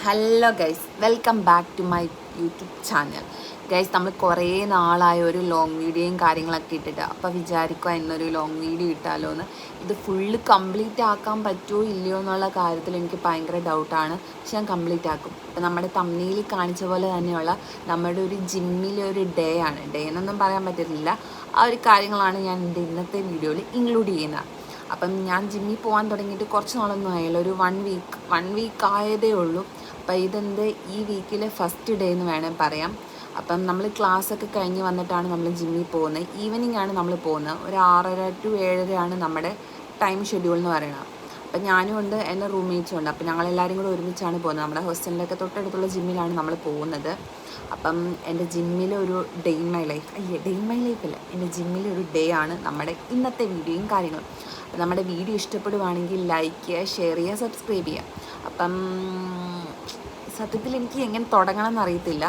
Hello guys, welcome back to my YouTube channel. Guys, നമ്മൾ കുറേ നാളായ ഒരു ലോങ് വീഡിയോയും കാര്യങ്ങളൊക്കെ ഇട്ടിട്ട് അപ്പോൾ വിചാരിക്കുക എന്നൊരു ലോങ് വീഡിയോ ഇട്ടാലോ എന്ന്. ഇത് ഫുള്ള് കംപ്ലീറ്റ് ആക്കാൻ പറ്റുമോ ഇല്ലയോ എന്നുള്ള കാര്യത്തിൽ എനിക്ക് ഭയങ്കര ഡൗട്ടാണ്. പക്ഷെ ഞാൻ കംപ്ലീറ്റ് ആക്കും. അപ്പോൾ നമ്മുടെ തമ്മിൽ കാണിച്ച പോലെ തന്നെയുള്ള നമ്മുടെ ഒരു ജിമ്മിലെ ഒരു ഡേ ആണ്. ഡേ എന്നൊന്നും പറയാൻ പറ്റില്ല, ആ ഒരു കാര്യങ്ങളാണ് ഞാൻ എൻ്റെ ഇന്നത്തെ വീഡിയോയിൽ ഇൻക്ലൂഡ് ചെയ്യുന്നത്. അപ്പം ഞാൻ ജിമ്മിൽ പോകാൻ തുടങ്ങിയിട്ട് കുറച്ച് നാളൊന്നും ആയില്ല, ഒരു വൺ വീക്ക് ആയതേ ഉള്ളൂ. അപ്പം ഇതെൻ്റെ ഈ വീക്കിലെ ഫസ്റ്റ് ഡേ എന്ന് വേണേൽ പറയാം. അപ്പം നമ്മൾ ക്ലാസ്സൊക്കെ കഴിഞ്ഞ് വന്നിട്ടാണ് നമ്മൾ ജിമ്മിൽ പോകുന്നത്. ഈവനിങ് ആണ് നമ്മൾ പോകുന്നത്. ഒരു 6:30 to 7:30 ആണ് നമ്മുടെ ടൈം ഷെഡ്യൂൾ എന്ന് പറയുന്നത്. അപ്പം ഞാനും ഉണ്ട്, എൻ്റെ റൂംമേറ്റ്സും ഉണ്ട്. അപ്പം ഞങ്ങളെല്ലാവരും കൂടെ ഒരുമിച്ചാണ് പോകുന്നത്. നമ്മുടെ ഹോസ്റ്റലിലൊക്കെ തൊട്ടടുത്തുള്ള ജിമ്മിലാണ് നമ്മൾ പോകുന്നത്. അപ്പം എൻ്റെ ജിമ്മിലെ ഒരു ഡേ ഇൻ മൈ ലൈഫ് അല്ല, എൻ്റെ ജിമ്മിലെ ഒരു ഡേ ആണ് നമ്മുടെ ഇന്നത്തെ വീഡിയോയും കാര്യങ്ങളും. അപ്പം നമ്മുടെ വീഡിയോ ഇഷ്ടപ്പെടുവാണെങ്കിൽ ലൈക്ക് ചെയ്യുക, ഷെയർ ചെയ്യുക, സബ്സ്ക്രൈബ് ചെയ്യുക. അപ്പം സത്യത്തിൽ എനിക്ക് എങ്ങനെ തുടങ്ങണം എന്നറിയത്തില്ല.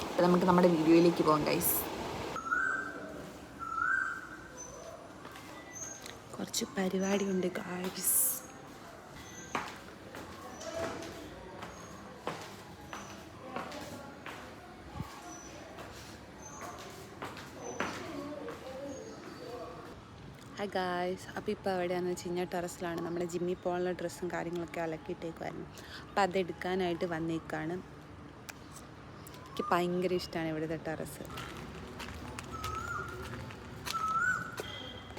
അപ്പം നമുക്ക് നമ്മുടെ വീഡിയോയിലേക്ക് പോകാം ഗൈസ്. കുറച്ച് പരിപാടിയുണ്ട് ഗൈസ്. ഹായ് ഗായ്സ്, അപ്പോൾ ഇപ്പോൾ എവിടെയാണെന്ന് വെച്ച് കഴിഞ്ഞാൽ ടെറസിലാണ്. നമ്മുടെ ജിമ്മിൽ പോകാനുള്ള ഡ്രസ്സും കാര്യങ്ങളൊക്കെ അലക്കിയിട്ടേക്കുമായിരുന്നു. അപ്പോൾ അതെടുക്കാനായിട്ട് വന്നേക്കാണ്. എനിക്ക് ഭയങ്കര ഇഷ്ടമാണ് ഇവിടുത്തെ ടെറസ്.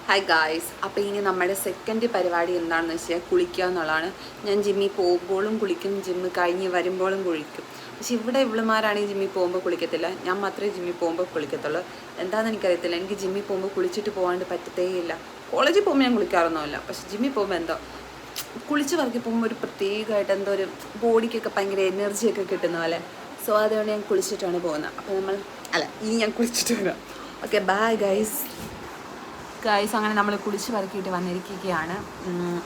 ഹായ് ഗായ്സ്, അപ്പോൾ ഇനി നമ്മുടെ സെക്കൻഡ് പരിപാടി എന്താണെന്ന് വെച്ചാൽ കുളിക്കുക എന്നുള്ളതാണ്. ഞാൻ ജിമ്മിൽ പോകുമ്പോഴും കുളിക്കും, ജിമ്മ് കഴിഞ്ഞ് വരുമ്പോഴും കുളിക്കും. പക്ഷെ ഇവിടെ ഇവളുമാരാണെങ്കിൽ ജിമ്മിൽ പോകുമ്പോൾ കുളിക്കത്തില്ല, ഞാൻ മാത്രമേ ജിമ്മിൽ പോകുമ്പോൾ കുളിക്കത്തുള്ളൂ. എന്താണെന്ന് എനിക്കറിയത്തില്ല. എനിക്ക് ജിമ്മിൽ പോകുമ്പോൾ കുളിച്ചിട്ട് പോകാണ്ട് പറ്റത്തേയില്ല. കോളേജിൽ പോകുമ്പോൾ ഞാൻ കുളിക്കാറൊന്നുമില്ല, പക്ഷെ ജിമ്മിൽ പോകുമ്പോൾ എന്തോ കുളിച്ച് വരക്കി പോകുമ്പോൾ ഒരു പ്രത്യേകമായിട്ട് എന്തോ ഒരു ബോഡിക്കൊക്കെ ഭയങ്കര എനർജിയൊക്കെ കിട്ടുന്ന പോലെ. സോ അതുകൊണ്ട് ഞാൻ കുളിച്ചിട്ടാണ് പോകുന്നത്. അപ്പോൾ ഇനി ഞാൻ കുളിച്ചിട്ട് വരാം. Okay, bye guys. അങ്ങനെ നമ്മൾ കുളിച്ച് വരക്കിയിട്ട് വന്നിരിക്കുകയാണ്.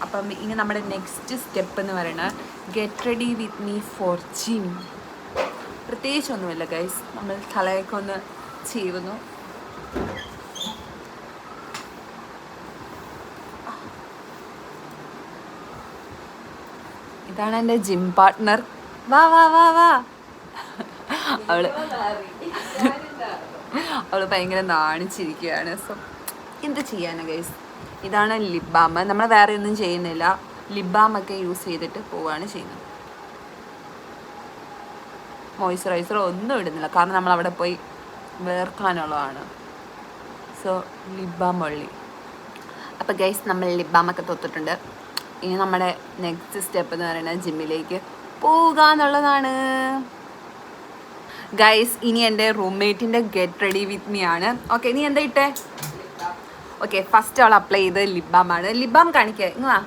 അപ്പം ഇനി നമ്മുടെ നെക്സ്റ്റ് സ്റ്റെപ്പ് എന്ന് പറയുന്നത് get ready with me for gym. പ്രത്യേകിച്ചൊന്നുമില്ല ഗൈസ്, നമ്മൾ തലയൊക്കെ ഒന്ന് ചെയ്യുന്നു. ഇതാണ് എൻ്റെ ജിം പാർട്ട്ണർ. വാ വാ വാ വാ. അവള് ഭയങ്കര നാണിച്ചിരിക്കുകയാണ്. സോ എന്ത് ചെയ്യാനാണ് ഗൈസ്. ഇതാണ് ലിപ് ബാം. നമ്മൾ വേറെ ഒന്നും ചെയ്യുന്നില്ല, ലിപ് ബാമൊക്കെ യൂസ് ചെയ്തിട്ട് പോവുകയാണ് ചെയ്യുന്നത്. മോയ്സ്ചറൈസറോ ഒന്നും ഇടുന്നില്ല, കാരണം നമ്മൾ അവിടെ പോയി വേർക്കാനുള്ളതാണ്. സോ ലിപ് ബാം ഒള്ളി. അപ്പോൾ ഗൈസ്, നമ്മൾ ലിപ് ബാമൊക്കെ തൊത്തിട്ടുണ്ട്. ഇനി നമ്മുടെ നെക്സ്റ്റ് സ്റ്റെപ്പ് എന്ന് പറയുന്നത് ജിമ്മിലേക്ക് പോവുക എന്നുള്ളതാണ് ഗൈസ്. ഇനി എൻ്റെ റൂംമേറ്റിൻ്റെ ഗെറ്റ് റെഡി വിത്ത് മീ ആണ്. ഓക്കെ, നീ എന്താ ഇട്ടേ? ഓക്കെ, ഫസ്റ്റ് അവൾ അപ്ലൈ ചെയ്ത് ലിപ് ബാം ആണ്. ലിപ് ബാം കാണിക്കുക ഇങ്ങാ.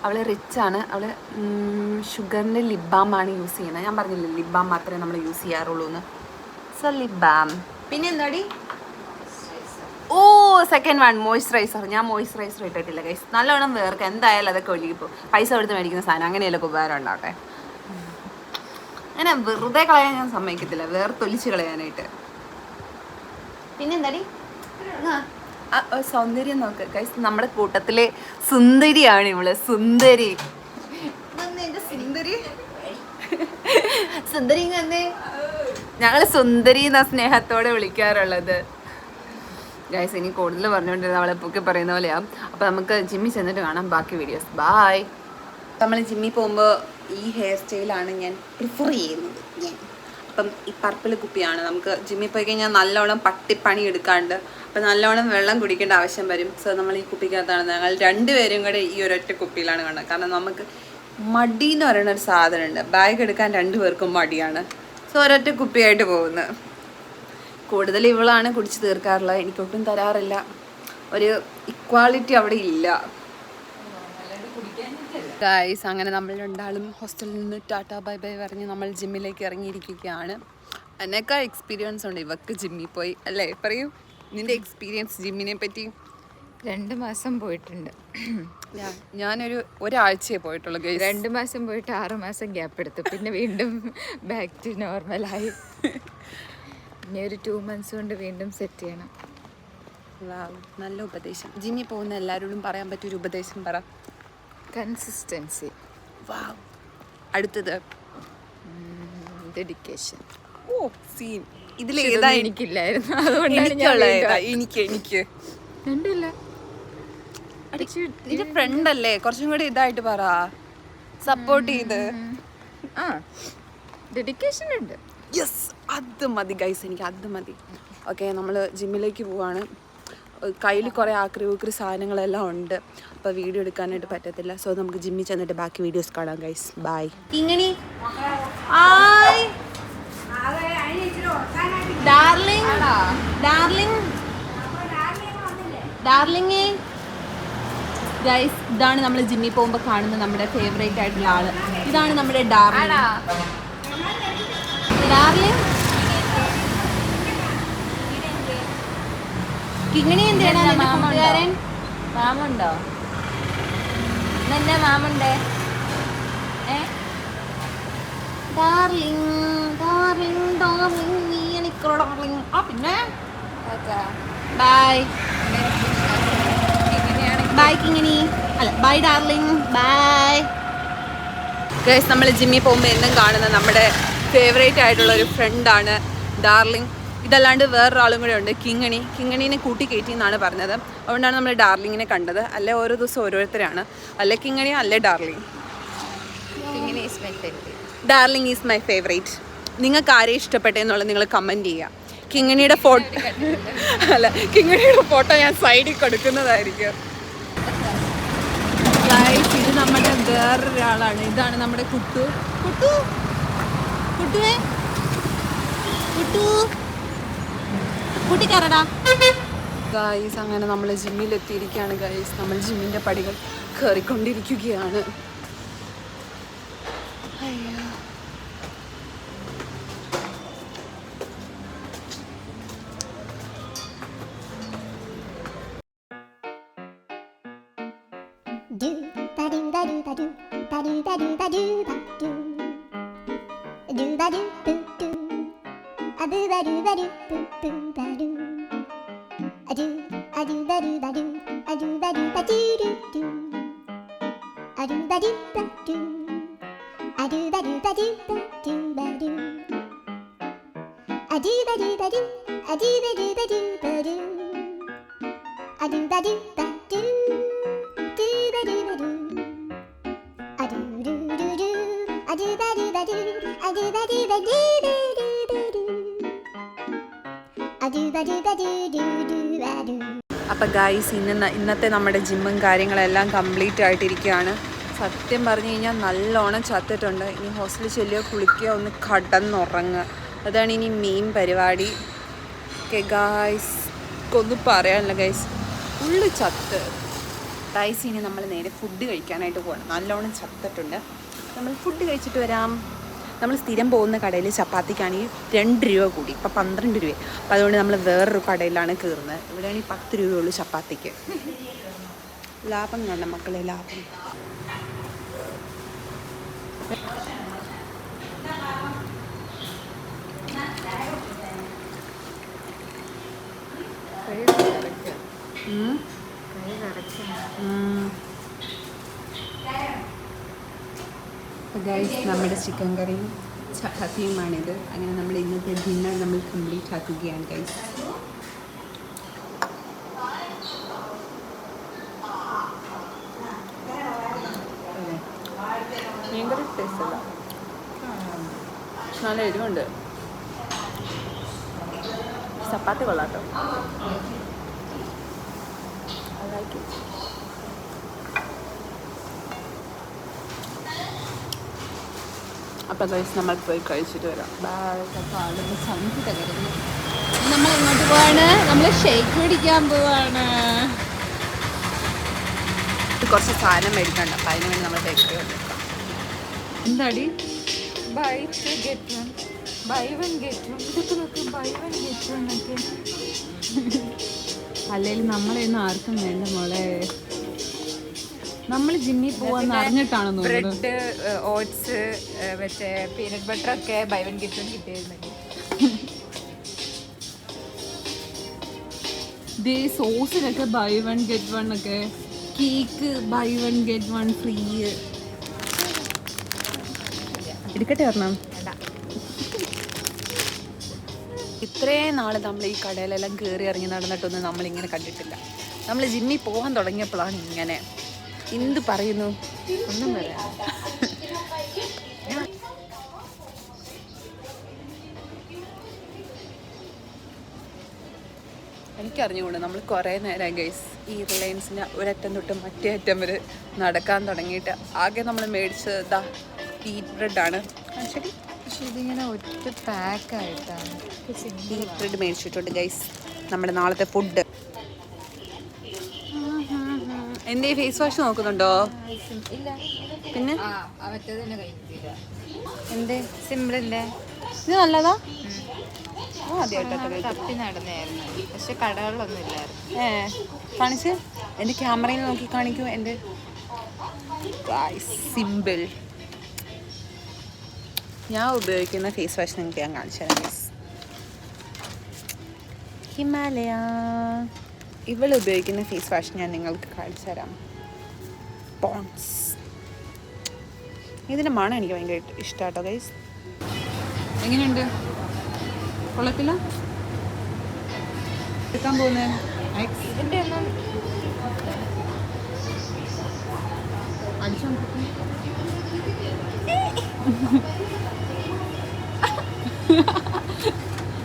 അവൾ റിച്ചാണ്, അവൾ ഷുഗറിൻ്റെ ലിപ് ബാം ആണ് യൂസ് ചെയ്യുന്നത്. ഞാൻ പറഞ്ഞില്ലേ, ലിപ് ബാം മാത്രമേ നമ്മൾ യൂസ് ചെയ്യാറുള്ളൂ എന്ന്. So lip balm. പിന്നെ എന്താടി? ഓ, സെക്കൻഡ് വൺ മോയ്സ്ചറൈസർ. ഞാൻ മോയ്സ്ചറൈസർ ഇട്ടിട്ടില്ല ഗൈസ്. നല്ലവണ്ണം വേർക്ക്, എന്തായാലും അതൊക്കെ ഒഴുകിപ്പോൾ. പൈസ കൊടുത്ത് മേടിക്കുന്ന സാധനം, അങ്ങനെയല്ലൊക്കെ ഉപകാരം ഉണ്ടാവട്ടെ. അങ്ങനെ വെറുതെ കളയാൻ ഞാൻ സമ്മതിക്കത്തില്ല, വേർത്തൊലിച്ച് കളയാനായിട്ട്. പിന്നെന്താടി? സൗന്ദര്യം നോക്ക് ഗൈസ്, നമ്മുടെ കൂട്ടത്തിലെ സുന്ദരിയാണ് ഇവള്. സുന്ദരി സുന്ദരി ഞങ്ങൾ സുന്ദരി എന്നാ സ്നേഹത്തോടെ വിളിക്കാറുള്ളത് ഗൈസ്. ഇനി കൂടുതൽ പറഞ്ഞുകൊണ്ടിരുന്ന അവളെ പൊക്കി പറയുന്ന പോലെയാ. അപ്പോൾ നമുക്ക് ജിമ്മിൽ ചെന്നിട്ട് കാണാം ബാക്കി വീഡിയോസ്. ബായ്. നമ്മൾ ജിമ്മിൽ പോകുമ്പോൾ ഈ ഹെയർ സ്റ്റൈലാണ് ഞാൻ പ്രിഫർ ചെയ്യുന്നത്. അപ്പം ഈ പർപ്പിൾ കുപ്പിയാണ്. നമുക്ക് ജിമ്മിൽ പോയി കഴിഞ്ഞാൽ നല്ലോണം പട്ടിപ്പണി എടുക്കാണ്ട്, അപ്പം നല്ലോണം വെള്ളം കുടിക്കേണ്ട ആവശ്യം വരും. സോ നമ്മൾ ഈ കുപ്പിക്കകത്താണ്, ഞങ്ങൾ രണ്ടുപേരും കൂടെ ഈ ഒരൊറ്റ കുപ്പിയിലാണ് കാണുന്നത്. കാരണം നമുക്ക് മടി എന്ന് പറയുന്ന ഒരു സാധനമുണ്ട്, ബാഗ് എടുക്കാൻ രണ്ടുപേർക്കും മടിയാണ്. സോ ഒരൊറ്റ കുപ്പിയായിട്ട് പോകുന്നത്. കൂടുതൽ ഇവളാണ് കുടിച്ച് തീർക്കാറുള്ളത്, എനിക്കൊട്ടും തരാറില്ല. ഒരു ഇക്വാളിറ്റി അവിടെ ഇല്ല ഗൈസ്. അങ്ങനെ നമ്മൾ രണ്ടാളും ഹോസ്റ്റലിൽ നിന്ന് ടാറ്റാ ബൈ ബൈ പറഞ്ഞ് നമ്മൾ ജിമ്മിലേക്ക് ഇറങ്ങിയിരിക്കുകയാണ്. എന്നേക്കാൾ എക്സ്പീരിയൻസ് ഉണ്ട് ഇവക്ക് ജിമ്മിൽ പോയി, അല്ലേ? പറയൂ നിൻ്റെ എക്സ്പീരിയൻസ് ജിമ്മിനെ പറ്റി. 2 മാസം പോയിട്ടുണ്ട്. ഒരാഴ്ചയെ പോയിട്ടുള്ളൂ ഗൈസ്. 2 മാസം പോയിട്ട് 6 മാസം ഗ്യാപ്പ് എടുത്തു, പിന്നെ വീണ്ടും ബാക്ക് ടു നോർമലായി. ഇനി ഒരു 2 months കൊണ്ട് വീണ്ടും സെറ്റ് ചെയ്യണം. നല്ല ഉപദേശം. ജിമ്മിൽ പോകുന്ന എല്ലാവരോടും പറയാൻ പറ്റിയൊരു ഉപദേശം പറ. കൺസിസ്റ്റൻസി. അടുത്തത് ഡെഡിക്കേഷൻ. ഓ സീൻ. ഇതിലേതാ എനിക്കില്ലായിരുന്നു, അതുകൊണ്ടാണ് എനിക്ക് രണ്ടില്ല. ഇത് ഫ്രണ്ട് അല്ലേ, കുറച്ചും കൂടി ഇതായിട്ട് പറ, സപ്പോർട്ട് ചെയ്ത്. ആ ഡെഡിക്കേഷൻ ഉണ്ട്. യെസ്, അത് മതി ഗൈസ്, എനിക്ക് അത് മതി. ഓക്കെ, നമ്മൾ ജിമ്മിലേക്ക് പോവാണ്. കയ്യിൽ കുറേ ആക്രി സാധനങ്ങളെല്ലാം ഉണ്ട്, അപ്പോൾ വീഡിയോ എടുക്കാനായിട്ട് പറ്റത്തില്ല. സോ നമുക്ക് ജിമ്മിൽ ചെന്നിട്ട് ബാക്കി വീഡിയോസ് കാണാം ഗൈസ്. ബൈ. ഇങ്ങനെ ഡാർലിംഗ് ഗൈസ്, ഇതാണ് നമ്മൾ ജിമ്മിൽ പോകുമ്പോൾ കാണുന്ന നമ്മുടെ ഫേവറേറ്റ് ആയിട്ടുള്ള ആള്. ഇതാണ് നമ്മുടെ ഡാർലിംഗ്. കിങ്ങിണി എന്താണ് കൂട്ടുകാരൻ? മാമുണ്ടോ? എന്നെ മാമുണ്ടേ. ഡാർലിംഗ് ഡാർലിംഗ് ഡാർലിംഗ് നീ എനിക്കോ ഡാർലിംഗ്. ആ പിന്നെ ബൈ ബൈ കിങ്ങിണി, അല്ല ബൈ ഡാർലിംഗ്, ബൈ. ഗൈസ്, നമ്മൾ ജിമ്മിൽ പോകുമ്പോൾ എന്നും കാണുന്ന നമ്മുടെ ഫേവറേറ്റ് ആയിട്ടുള്ള ഒരു ഫ്രണ്ടാണ് ഡാർലിംഗ്. ഇതല്ലാണ്ട് വേറൊരാളും കൂടെ ഉണ്ട്, കിങ്ങിണീനെ കൂട്ടി കയറ്റി എന്നാണ് പറഞ്ഞത്. അതുകൊണ്ടാണ് നമ്മൾ ഡാർലിങ്ങിനെ കണ്ടത്. അല്ലെ ഓരോ ദിവസം ഓരോരുത്തരാണ്, അല്ലെ കിങ്ങിണി അല്ലെ darling. Darling is my favourite. നിങ്ങൾക്ക് ആരെയും ഇഷ്ടപ്പെട്ടെന്നുള്ളത് നിങ്ങൾ കമൻറ്റ് ചെയ്യുക. കിങ്ങിണിയുടെ ഫോട്ടോ ഞാൻ സൈഡിൽ കൊടുക്കുന്നതായിരിക്കും. ഇത് നമ്മുടെ വേറൊരാളാണ്. ഇതാണ് നമ്മുടെ കുട്ടിക്കാരടാ. ഗൈസ്, അങ്ങനെ നമ്മൾ ജിമ്മിലെത്തിയിരിക്കുകയാണ് ഗൈസ്. നമ്മൾ ജിമ്മിൻ്റെ പടികൾ കയറിക്കൊണ്ടിരിക്കുകയാണ്. അയ്യോ, do ba do ba do ba do ba do ba do ba do ba do do ba do do do a do ba do ba do do do ba do a do ba do ba do a do ba do ba do do do a do ba do ba do a do ba do ba do ba do ba do a do ba do ba do a do ba do ba do ba do a do ba do ba do അപ്പം guys, ഇന്നത്തെ നമ്മുടെ ജിമ്മും കാര്യങ്ങളെല്ലാം complete ആയിട്ടിരിക്കുകയാണ്. സത്യം പറഞ്ഞു കഴിഞ്ഞാൽ നല്ലോണം ചത്തിട്ടുണ്ട്. ഇനി ഹോസ്റ്റലിൽ ചെല്ലുക, കുളിക്കുക, ഒന്ന് കടന്നുറങ്ങുക, അതാണ് ഇനി മെയിൻ പരിപാടി. ഓക്കെ ഗൈസ്, ഒന്നും പറയാനില്ല ഗൈസ്, ഫുള്ള് ചത്ത്. ഗൈസ്, ഇനി നമ്മൾ നേരെ ഫുഡ് കഴിക്കാനായിട്ട് പോകണം. നല്ലോണം ചത്തിട്ടുണ്ട്. നമ്മൾ ഫുഡ് കഴിച്ചിട്ട് വരാം. നമ്മൾ സ്ഥിരം പോകുന്ന കടയിൽ ചപ്പാത്തിക്കാണെങ്കിൽ 2 രൂപ കൂടി, ഇപ്പം 12 രൂപ. അപ്പം അതുകൊണ്ട് നമ്മൾ വേറൊരു കടയിലാണ് കയറുന്നത്. ഇവിടെയാണെങ്കിൽ 10 രൂപയുള്ളൂ ചപ്പാത്തിക്ക്. ലാഭം കാണണം മക്കളെ, ലാഭം. ഗൈസ്, നമ്മുടെ ചിക്കൻ കറിയും ചപ്പാത്തിയുമാണിത്. അങ്ങനെ നമ്മൾ ഇന്നത്തെ ഡിന്നർ നമ്മൾ കംപ്ലീറ്റ് ആക്കുകയാണ് ഗൈസ്. ഭയങ്കര ടേസ്റ്റ് അല്ല, നല്ല എരിവുണ്ട്. ചപ്പാത്തി കൊള്ളാട്ടോ. I like it. അപ്പം ഗൈസ്, നമ്മൾ പോയി കഴിച്ചിട്ട് വരാം. നമ്മൾ എങ്ങോട്ട് പോവാണ്? നമ്മൾ ഷേക്ക് മേടിക്കാൻ പോവാണ്. കുറച്ച് സാധനം മേടിക്കണ്ട, അപ്പം അതിന് വേണ്ടി നമ്മൾ ബേക്കറി വന്നേക്കാം. എന്താടി? ബൈ 2 get 1 ബൈ 1 get 1 ഇതൊക്കെ നോക്കും. ബൈ 1 get 1 ഒക്കെ അല്ലെങ്കിൽ നമ്മളെയൊന്നും ആർക്കും വേണ്ട മോളെ. നമ്മൾ ജിമ്മിൽ പോവാന്ന് അറിഞ്ഞിട്ടാണോ? ബ്രെഡ്, ഓട്സ്, മറ്റേ പീനട്ട് ബട്ടർ ഒക്കെ ബൈ 1 get 1 കിട്ടിയിരുന്നെങ്കിൽ. സോസിനൊക്കെ ബൈ 1 get 1 ഒക്കെ. Cake buy 1 get 1 free. ഇരിക്കട്ടെ പറഞ്ഞാൽ വേണ്ട. ഇത്രയും നാൾ നമ്മൾ ഈ കടയിലെല്ലാം കയറി ഇറങ്ങി നടന്നിട്ടൊന്നും നമ്മളിങ്ങനെ കണ്ടിട്ടില്ല. നമ്മൾ ജിമ്മിൽ പോകാൻ തുടങ്ങിയപ്പോഴാണ് ഇങ്ങനെ. എന്ത് പറയുന്നു? ഒന്നും പറയാം. എനിക്കറിഞ്ഞുകൊണ്ട് നമ്മൾ കുറേ നേരം ഗൈസ് ഈ റിലയൻസിൻ്റെ ഒരറ്റം തൊട്ട് മറ്റേ അറ്റം വരെ നടക്കാൻ തുടങ്ങിയിട്ട് ആകെ നമ്മൾ മേടിച്ചത് ഇതാ വീറ്റ് ബ്രെഡാണ്. ശരി, പക്ഷെ ഇതിങ്ങനെ ഒറ്റ പാക്കായിട്ടാണ്. വീറ്റ് ബ്രെഡ് മേടിച്ചിട്ടുണ്ട് ഗൈസ്. നമ്മുടെ നാളത്തെ ഫുഡ്. എന്തേ ഫേസ് വാഷ് നോക്കുന്നുണ്ടോ? ഇല്ല. പിന്നെ മറ്റേത് തന്നെ കഴിക്കില്ല. എന്തേ സിമ്പിളിൻ്റെ ഇത് നല്ലതാ? ആദ്യമായിട്ടൊക്കെ തപ്പി നടന്നായിരുന്നു, പക്ഷെ കടകളിലൊന്നും ഇല്ലായിരുന്നു. കാണിച്ച് എൻ്റെ ക്യാമറയിൽ നോക്കി കാണിക്കൂ. എൻ്റെ സിമ്പിൾ ഞാൻ ഉപയോഗിക്കുന്ന ഫേസ് വാഷ് നിങ്ങൾക്ക് ഞാൻ കാണിച്ചു തരാം ഗൈസ്. ഹിമാലയ. ഇവൾ ഉപയോഗിക്കുന്ന ഫേസ് വാഷ് ഞാൻ നിങ്ങൾക്ക് കാണിച്ചു തരാം. പോൺസ്. ഇതിൻ്റെ മണം എനിക്ക് ഭയങ്കരമായിട്ട് ഇഷ്ടമാട്ടോ ഗൈസ്. എങ്ങനെയുണ്ട്? കൊള്ളത്തില്ല? എടുക്കാൻ പോകുന്നത് ഇതിൻ്റെ ഒന്നും അടിച്ചു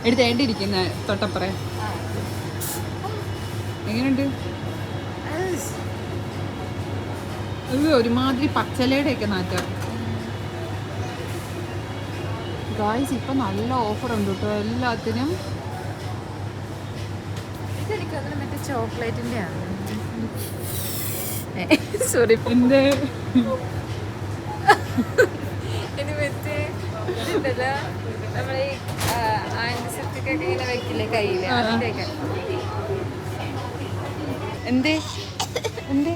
എടുത്തേണ്ടിരിക്കുന്ന തൊട്ടപ്പുറേ. എങ്ങനെയുണ്ട്? അത് ഒരുമാതിരി പച്ചലയുടെ ഒക്കെ നാറ്റം. ഗായ്സ് ഇപ്പം നല്ല ഓഫർ ഉണ്ട് കേട്ടോ എല്ലാത്തിനും. ഇതെനിക്ക് അതിന് മറ്റേ ചോക്ലേറ്റിൻ്റെ ആണ്. സോറി, എന്ത് ഇനി മറ്റേ ഇതുണ്ടല്ലോ നമ്മൾ ഈ ആൻറ്റിസെപ്റ്റിക് ഒക്കെ ഇങ്ങനെ വെക്കില്ലേ കയ്യിൽ, അതിൻ്റെയൊക്കെ. എന്തേ എന്തേ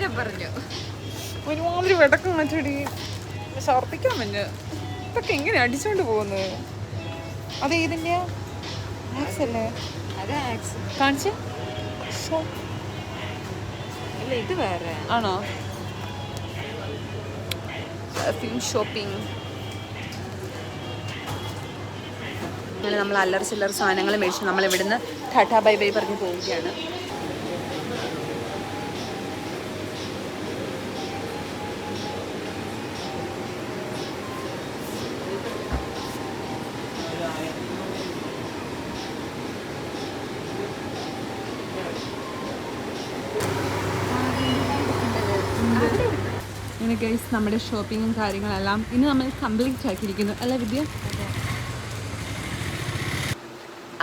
ഞാൻ പറഞ്ഞു ഒരുമാതിരി വെടക്കം മാറ്റടി. ഛർദ്ദിക്കാൻ പറ്റും. ഇതൊക്കെ എങ്ങനെ അടിച്ചോണ്ട് പോകുന്നത്? അത് ഏതിൻ്റെ ആക്സ് അല്ലേ? അത് ആക്സ് കാണിച്ച്. അല്ല, ഇത് വേറെ ആണോ? ഷോപ്പിംഗ്. അങ്ങനെ നമ്മൾ അല്ലറ ചില്ലറ സാധനങ്ങൾ മേടിച്ച് നമ്മൾ ഇവിടുന്ന് ടാറ്റാ ബൈ ബൈ പറഞ്ഞ് പോവുകയാണ്. ഇങ്ങനെ ഗൈസ് നമ്മുടെ ഷോപ്പിങ്ങും കാര്യങ്ങളെല്ലാം ഇന്ന് നമ്മൾ കംപ്ലീറ്റ് ആക്കിയിരിക്കുന്നു അല്ല വിദ്യ?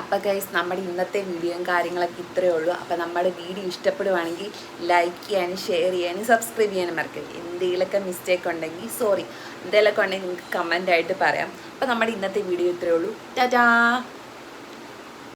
അപ്പോൾ ഗൈസ് നമ്മുടെ ഇന്നത്തെ വീഡിയോയും കാര്യങ്ങളൊക്കെ ഇത്രയേ ഉള്ളൂ. അപ്പോൾ നമ്മുടെ വീഡിയോ ഇഷ്ടപ്പെടുവാണെങ്കിൽ ലൈക്ക് ചെയ്യാനും ഷെയർ ചെയ്യാനും സബ്സ്ക്രൈബ് ചെയ്യാനും മറക്കരുത്. എന്തെങ്കിലുമൊക്കെ മിസ്റ്റേക്ക് ഉണ്ടെങ്കിൽ എന്തെങ്കിലുമൊക്കെ ഉണ്ടെങ്കിൽ നിങ്ങൾക്ക് കമൻ്റായിട്ട് പറയാം. അപ്പോൾ നമ്മുടെ ഇന്നത്തെ വീഡിയോ ഇത്രയേ ഉള്ളൂ. ടാറ്റാ.